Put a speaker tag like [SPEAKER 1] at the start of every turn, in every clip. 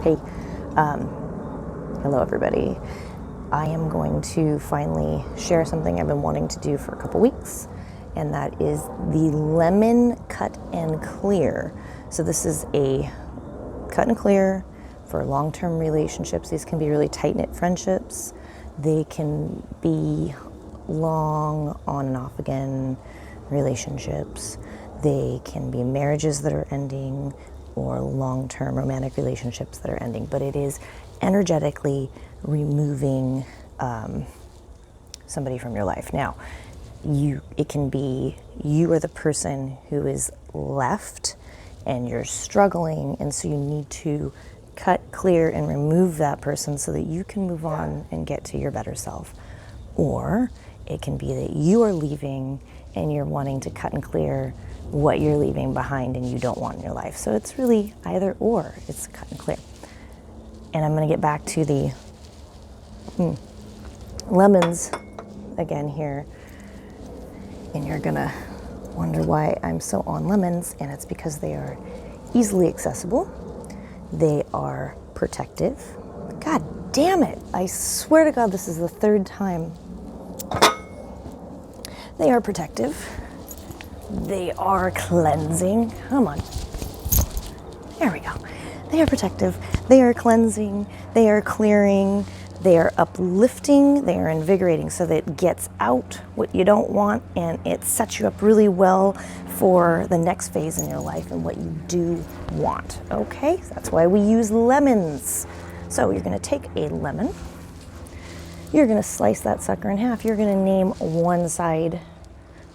[SPEAKER 1] Hey, hello everybody. I am going to finally share something I've been wanting to do for a couple weeks, and that is the lemon cut and clear. So this is a cut and clear for long-term relationships. These can be really tight-knit friendships. They can be long on and off again relationships. They can be marriages that are ending or long-term romantic relationships that are ending, but it is energetically removing somebody from your life. Now, it can be you are the person who is left and you're struggling, and so you need to cut, clear, and remove that person so that you can move on and get to your better self. Or it can be that you are leaving and you're wanting to cut and clear what you're leaving behind and you don't want in your life. So it's really either or. It's cut and clear. And I'm going to get back to the lemons again here. And you're going to wonder why I'm so on lemons. And it's because they are easily accessible. They are protective. God damn it. I swear to God, this is the third time. They are protective. They are cleansing. Come on. There we go. They are protective. They are cleansing. They are clearing. They are uplifting. They are invigorating so that it gets out what you don't want and it sets you up really well for the next phase in your life and what you do want. Okay? That's why we use lemons. So you're going to take a lemon. You're going to slice that sucker in half. You're going to name one side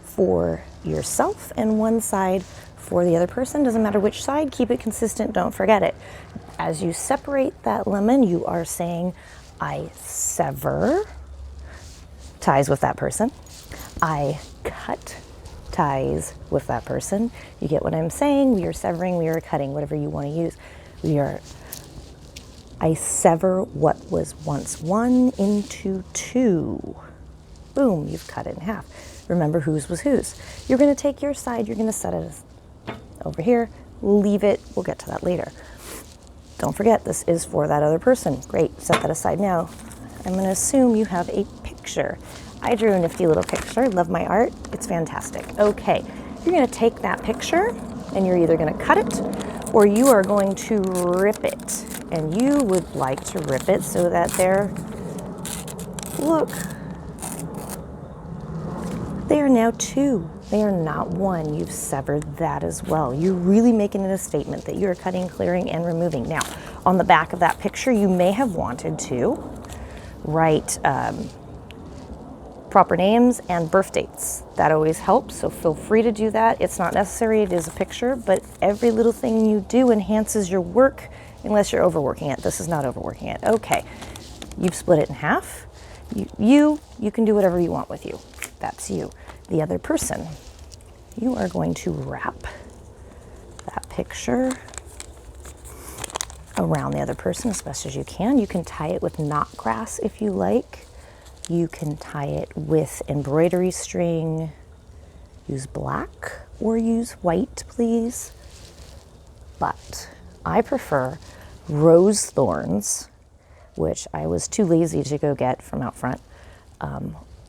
[SPEAKER 1] for yourself and one side for the other person. Doesn't matter which side, keep it consistent, don't forget it. As you separate that lemon, you are saying, I sever ties with that person. I cut ties with that person. You get what I'm saying? We are severing, we are cutting, whatever you want to use. I sever what was once one into two. Boom, you've cut it in half. Remember whose was whose. You're going to take your side, you're going to set it over here, leave it, we'll get to that later. Don't forget, this is for that other person. Great, set that aside now. I'm going to assume you have a picture. I drew a nifty little picture, love my art, it's fantastic. Okay, you're going to take that picture and you're either going to cut it or you are going to rip it. And you would like to rip it so that look, they are now two. They are not one. You've severed that as well. You're really making it a statement that you're cutting, clearing, and removing. Now, on the back of that picture, you may have wanted to write proper names and birth dates. That always helps, so feel free to do that. It's not necessary, it is a picture, but every little thing you do enhances your work unless you're overworking it. This is not overworking it. Okay, you've split it in half. You can do whatever you want with you. That's you. The other person, you are going to wrap that picture around the other person as best as you can. You can tie it with knot grass if you like. You can tie it with embroidery string. Use black or use white, please. But I prefer rose thorns, which I was too lazy to go get from out front,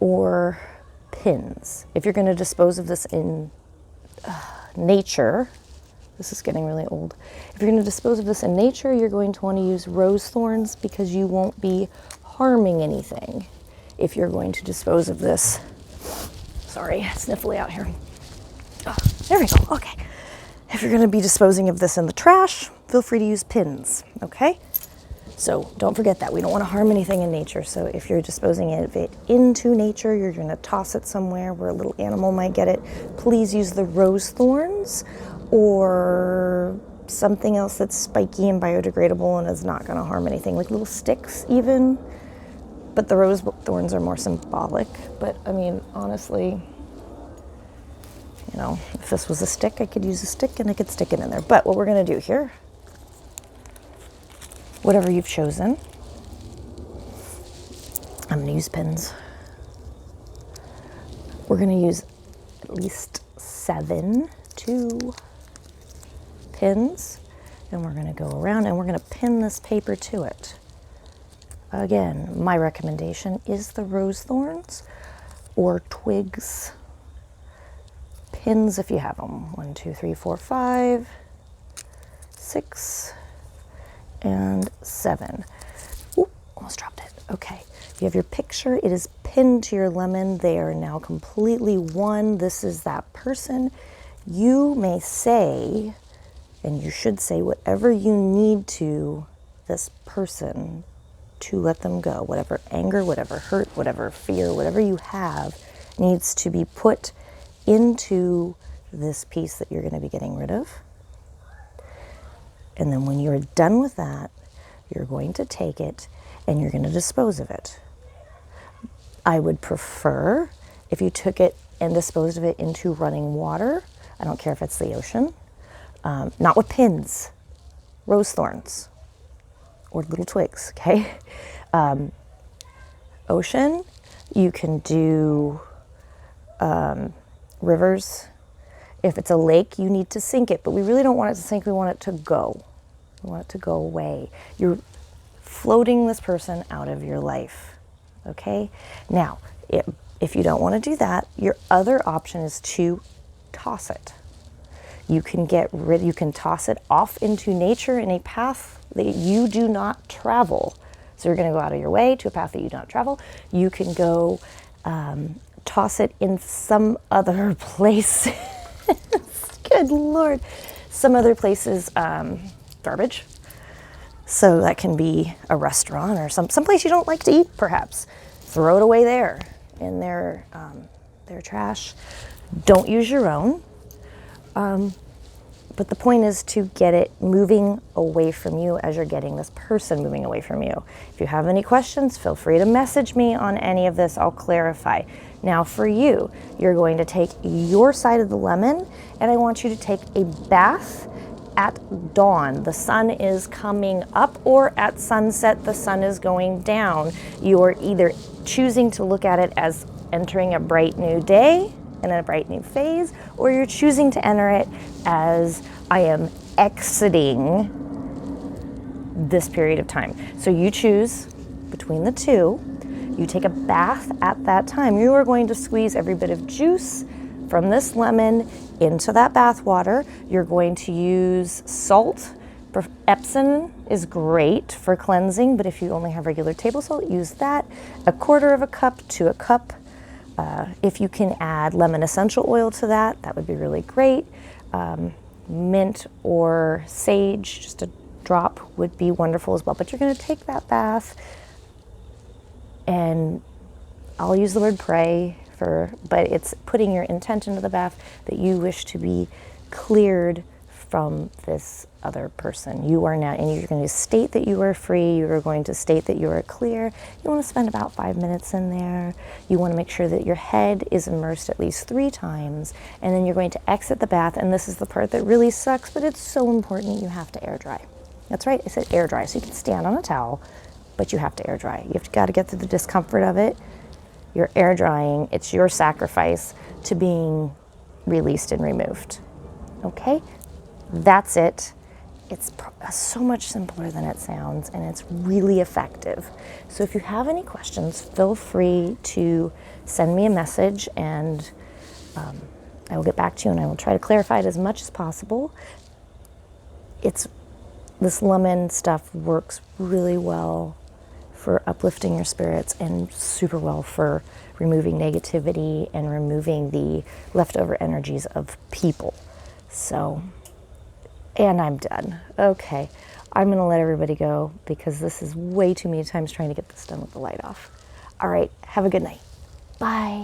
[SPEAKER 1] or pins. If you're going to dispose of this in nature, this is getting really old. If you're going to dispose of this in nature, you're going to want to use rose thorns because you won't be harming anything. If you're going to dispose of this, sorry, sniffly out here. Oh, there we go, okay. If you're going to be disposing of this in the trash, feel free to use pins, okay? So don't forget that. We don't want to harm anything in nature. So if you're disposing of it into nature, you're going to toss it somewhere where a little animal might get it. Please use the rose thorns or something else that's spiky and biodegradable and is not going to harm anything, like little sticks even. But the rose thorns are more symbolic. But I mean, honestly, you know, if this was a stick, I could use a stick and I could stick it in there. But what we're going to do here, whatever you've chosen, I'm going to use pins. We're going to use at least 7 pins. And we're going to go around and we're going to pin this paper to it. Again, my recommendation is the rose thorns or twigs. Pins if you have them. 1, 2, 3, 4, 5, 6, and 7. Ooh, almost dropped it. Okay. You have your picture. It is pinned to your lemon. They are now completely one. This is that person. You may say, and you should say, whatever you need to this person to let them go. Whatever anger, whatever hurt, whatever fear, whatever you have needs to be put into this piece that you're going to be getting rid of. And then when you're done with that, you're going to take it and you're going to dispose of it. I would prefer if you took it and disposed of it into running water. I don't care if it's the ocean. Not with pins, rose thorns, or little twigs, okay? Ocean, you can do rivers. If it's a lake, you need to sink it, but we really don't want it to sink, we want it to go. We want it to go away. You're floating this person out of your life, okay? Now, if you don't want to do that, your other option is to toss it. You can you can toss it off into nature in a path that you do not travel. So you're going to go out of your way to a path that you do not travel. You can go toss it in some other place. Good Lord. Some other places, garbage. So that can be a restaurant or someplace you don't like to eat, perhaps. Throw it away there in their trash. Don't use your own. But the point is to get it moving away from you as you're getting this person moving away from you. If you have any questions, feel free to message me on any of this. I'll clarify. Now for you, you're going to take your side of the lemon and I want you to take a bath at dawn. The sun is coming up, or at sunset, the sun is going down. You are either choosing to look at it as entering a bright new day and a bright new phase, or you're choosing to enter it as I am exiting this period of time. So you choose between the two. You take a bath at that time. You are going to squeeze every bit of juice from this lemon into that bath water. You're going to use salt. Epsom is great for cleansing, but if you only have regular table salt, use that. 1/4 of a cup to a cup. If you can add lemon essential oil to that, that would be really great. Mint or sage, just a drop, would be wonderful as well. But you're going to take that bath, and I'll use the word pray but it's putting your intent into the bath that you wish to be cleared from this other person. You are now, and you're going to state that you are free. You are going to state that you are clear. You want to spend about 5 minutes in there. You want to make sure that your head is immersed at least 3 times, and then you're going to exit the bath. And this is the part that really sucks, but it's so important. You have to air dry. That's right, I said air dry. So you can stand on a towel, but you have to air dry. You've got to get through the discomfort of it. You're air drying. It's your sacrifice to being released and removed. Okay? That's it. It's so much simpler than it sounds, and it's really effective. So if you have any questions, feel free to send me a message, and I will get back to you, and I will try to clarify it as much as possible. This lemon stuff works really well for uplifting your spirits and super well for removing negativity and removing the leftover energies of people. So, and I'm done. Okay, I'm gonna let everybody go because this is way too many times trying to get this done with the light off. All right, have a good night. Bye.